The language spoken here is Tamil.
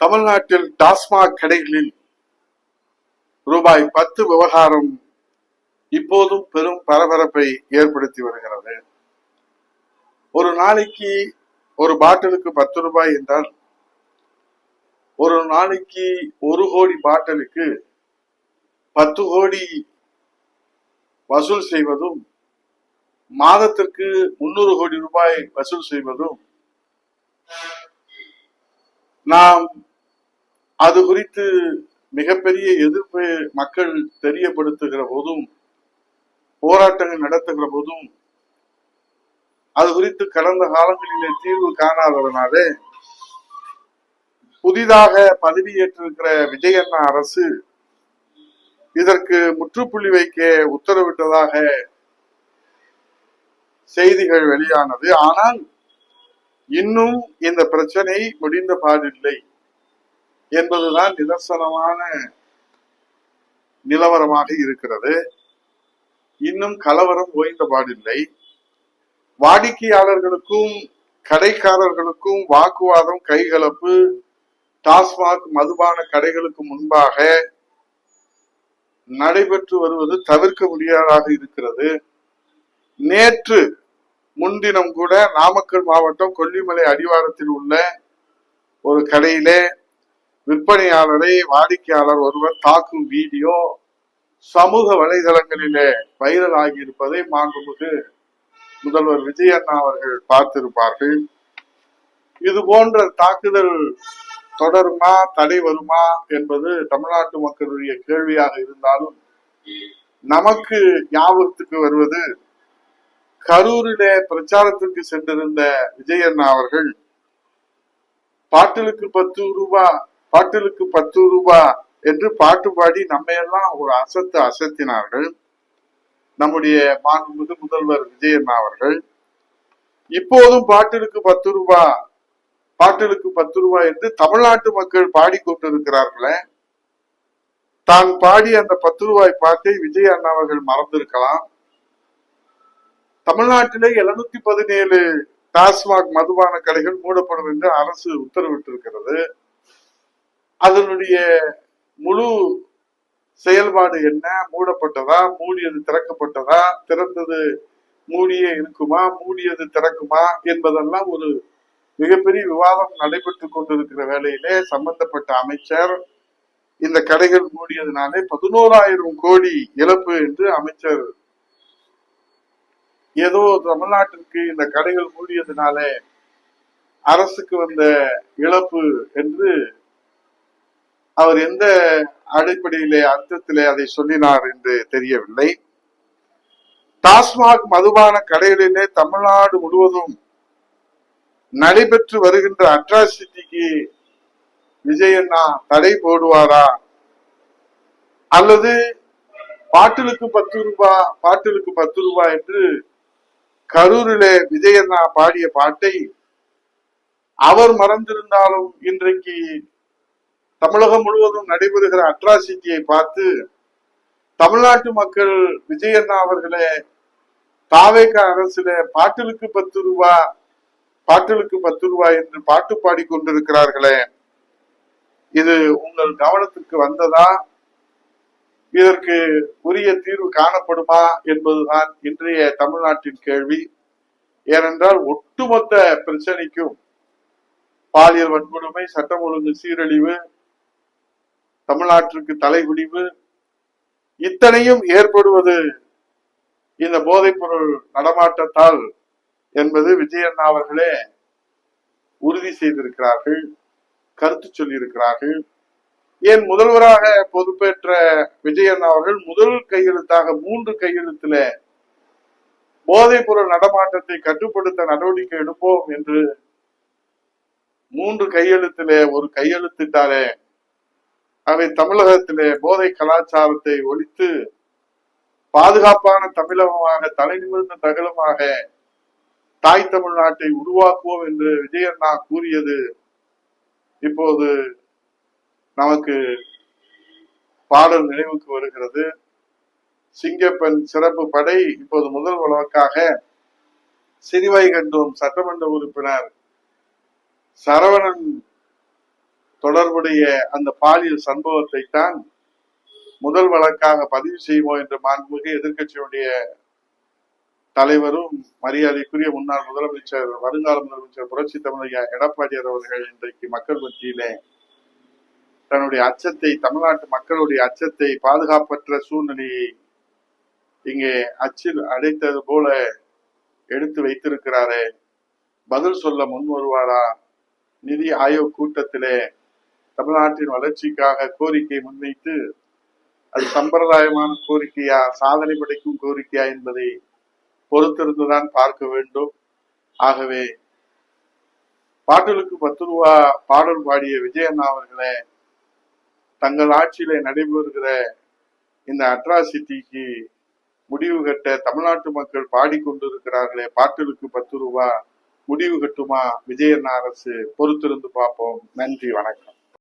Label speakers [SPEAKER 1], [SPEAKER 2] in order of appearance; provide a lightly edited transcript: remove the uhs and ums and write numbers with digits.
[SPEAKER 1] தமிழ்நாட்டில் டாஸ்மாக் கடைகளில் ரூபாய் 10 விவகாரம் இப்போதும் பெரும் பரபரப்பை ஏற்படுத்தி வருகிறது. ஒரு நாளைக்கு ஒரு பாட்டிலுக்கு 10 ரூபாய் என்றால் ஒரு நாளைக்கு 1 கோடி பாட்டிலுக்கு 10 கோடி வசூல் செய்வதும், மாதத்திற்கு 300 கோடி ரூபாய் வசூல் செய்வதும் நாம் அது குறித்து மிகப்பெரிய எதிர்ப்பு மக்கள் தெரியப்படுத்துகிற போதும், போராட்டங்கள் நடத்துகிற போதும், அது குறித்து கடந்த காலங்களிலே தீர்வு காணாததனாலே புதிதாக பதவியேற்றிருக்கிற விஜய் அண்ணா அரசு இதற்கு முற்றுப்புள்ளி வைக்க உத்தரவிட்டதாக செய்திகள் வெளியானது. ஆனால் இன்னும் இந்த பிரச்சனை முடிந்த பாடில்லை என்பதுதான் நிதர்சனமான நிலவரமாக இருக்கிறது. இன்னும் கலவரம் ஓய்ந்த பாடில்லை. வாடிக்கையாளர்களுக்கும் கடைக்காரர்களுக்கும் வாக்குவாதம், கைகலப்பு டாஸ்மாக் மதுபான கடைகளுக்கு முன்பாக நடைபெற்று வருவது தவிர்க்க முடியாதாக இருக்கிறது. நேற்று முன்தினம் கூட நாமக்கல் மாவட்டம் கொல்லிமலை அடிவாரத்தில் உள்ள ஒரு கடையிலே விற்பனையாளரை வாடிக்கையாளர் ஒருவர் தாக்கும் வீடியோ சமூக வலைதளங்களிலே வைரல் ஆகியிருப்பதை மாண்புமிகு முதல்வர் விஜய் அண்ணா அவர்கள் பார்த்திருப்பார்கள். இது போன்ற தாக்குதல் தொடருமா, தடை வருமா என்பது தமிழ்நாட்டு மக்களுடைய கேள்வியாக இருந்தாலும், நமக்கு ஞாபகத்துக்கு வருவது கரூரிலே பிரச்சாரத்திற்கு சென்றிருந்த விஜய் அண்ணா அவர்கள் பாட்டிலுக்கு 10 ரூபாய், பாட்டிலுக்கு 10 ரூபாய் என்று பாட்டு பாடி நம்மையெல்லாம் ஒரு அசத்தினார்கள். நம்முடைய மாண்புமிகு முதல்வர் விஜய் அண்ணா அவர்கள் இப்போதும் பாட்டிலுக்கு 10 ரூபாய், பாட்டிலுக்கு 10 ரூபாய் என்று தமிழ்நாட்டு மக்கள் பாடிக்கொண்டிருக்கிறார்களே. தான் பாடி அந்த 10 ரூபாய் பாட்டை விஜய் அண்ணா அவர்கள் மறந்திருக்கலாம். தமிழ்நாட்டிலே 717 டாஸ்மாக் மதுபான கடைகள் மூடப்படும் என்று அரசு உத்தரவிட்டிருக்கிறது. அதனுடைய முழு செயல்பாடு என்ன? மூடப்பட்டதா, மூடியது திறக்கப்பட்டதா, திறந்தது மூடியே இருக்குமா, மூடியது திறக்குமா என்பதெல்லாம் ஒரு மிகப்பெரிய விவாதம் நடைபெற்றுக் கொண்டிருக்கிற வேளையிலே சம்பந்தப்பட்ட அமைச்சர் இந்த கடைகள் மூடியதுனாலே 11,000 கோடி இழப்பு என்று அமைச்சர் ஏதோ தமிழ்நாட்டிற்கு இந்த கடைகள் மூடியதுனாலே அரசுக்கு வந்த இழப்பு என்று அவர் எந்த அடிப்படையிலே அர்த்தத்திலே அதை சொல்லினார் என்று தெரியவில்லை. டாஸ்மாக் மதுபான கடைகளிலே தமிழ்நாடு முழுவதும் நடைபெற்று வருகின்ற அட்ராசிட்டிக்கு விஜய் அண்ணா தடை போடுவாரா, அல்லது பாட்டிலுக்கு 10 ரூபாய், பாட்டிலுக்கு 10 ரூபாய் என்று கரூரிலே விஜய் அண்ணா பாடிய பாட்டை அவர் மறந்திருந்தாலும் இன்றைக்கு தமிழகம் முழுவதும் நடைபெறுகிற அட்ராசிட்டியை பார்த்து தமிழ்நாட்டு மக்கள் விஜய் அண்ணா அவர்களே தாவேக அரசில பாட்டிலுக்கு 10 ரூபாய், பாட்டிலுக்கு 10 ரூபாய் என்று பாட்டு பாடி கொண்டிருக்கிறார்களே, இது உங்கள் கவனத்திற்கு வந்ததா? இதற்கு உரிய தீர்வு காணப்படுமா என்பதுதான் இன்றைய தமிழ்நாட்டின் கேள்வி. ஏனென்றால் ஒட்டுமொத்த பிரச்சனைக்கும் பாலியல் வன்கொடுமை, சட்டம் ஒழுங்கு சீரழிவு, தமிழ்நாட்டிற்கு தலைகுடிவு, இத்தனையும் ஏற்படுவது இந்த போதைப் பொருள் நடமாட்டத்தால் என்பது விஜய் அண்ணா அவர்களே உறுதி செய்திருக்கிறார்கள், கருத்து சொல்லியிருக்கிறார்கள். ஏன் முதல்வராக பொறுப்பேற்ற விஜய் அண்ணா அவர்கள் முதல் கையெழுத்தாக 3 கையெழுத்துல போதைப் பொருள் நடமாட்டத்தை கட்டுப்படுத்த நடவடிக்கை எடுப்போம் என்று 3 கையெழுத்திலே ஒரு கையெழுத்திட்டாலே அவை தமிழகத்திலே போதை கலாச்சாரத்தை ஒழித்து பாதுகாப்பான தமிழகமாக, தலை நிமிர்ந்த தகலமாக தாய் தமிழ்நாட்டை உருவாக்குவோம் என்று விஜய் அண்ணா கூறியது இப்போது நமக்கு பாடல் நினைவுக்கு வருகிறது. சிங்கப்பெண் சிறப்பு படை இப்போது முதல் வழக்காக சிறுவைகண்டோம் சட்டமன்ற உறுப்பினர் சரவணன் தொடர்புடைய அந்த பாலியல் சம்பவத்தை தான் முதல் வழக்காக பதிவு செய்வோம் என்று மாண்புமிகு எதிர்க்கட்சியுடைய தலைவரும் மரியாதைக்குரிய முன்னாள் முதலமைச்சர் வருங்கால முதலமைச்சர் புரட்சி தமிழக எடப்பாடியார் அவர்கள் இன்றைக்கு மக்கள் மத்தியிலே தன்னுடைய அச்சத்தை, தமிழ்நாட்டு மக்களுடைய அச்சத்தை, பாதுகாப்பற்ற சூழ்நிலையை இங்கே அச்சில் அடைத்தது போல எடுத்து வைத்திருக்கிறாரே, பதில் சொல்ல முன் வருவாரா? நிதி ஆயோக் கூட்டத்திலே தமிழ்நாட்டின் வளர்ச்சிக்காக கோரிக்கை முன்வைத்து அது சம்பிரதாயமான கோரிக்கையா, சாதனை படைக்கும் கோரிக்கையா என்பதை பொறுத்திருந்துதான் பார்க்க வேண்டும். ஆகவே பாடலுக்கு 10 ரூபா பாடல் பாடிய விஜயண்ணா அவர்களே, தங்கள் ஆட்சியில நடைபெறுகிற இந்த அட்ராசிட்டிக்கு முடிவு கட்ட தமிழ்நாட்டு மக்கள் பாடிக்கொண்டிருக்கிறார்களே, பாட்டிலுக்கு 10 ரூபா முடிவு கட்டுமா விஜயண்ணா அரசு? பொறுத்திருந்து பார்ப்போம். நன்றி, வணக்கம்.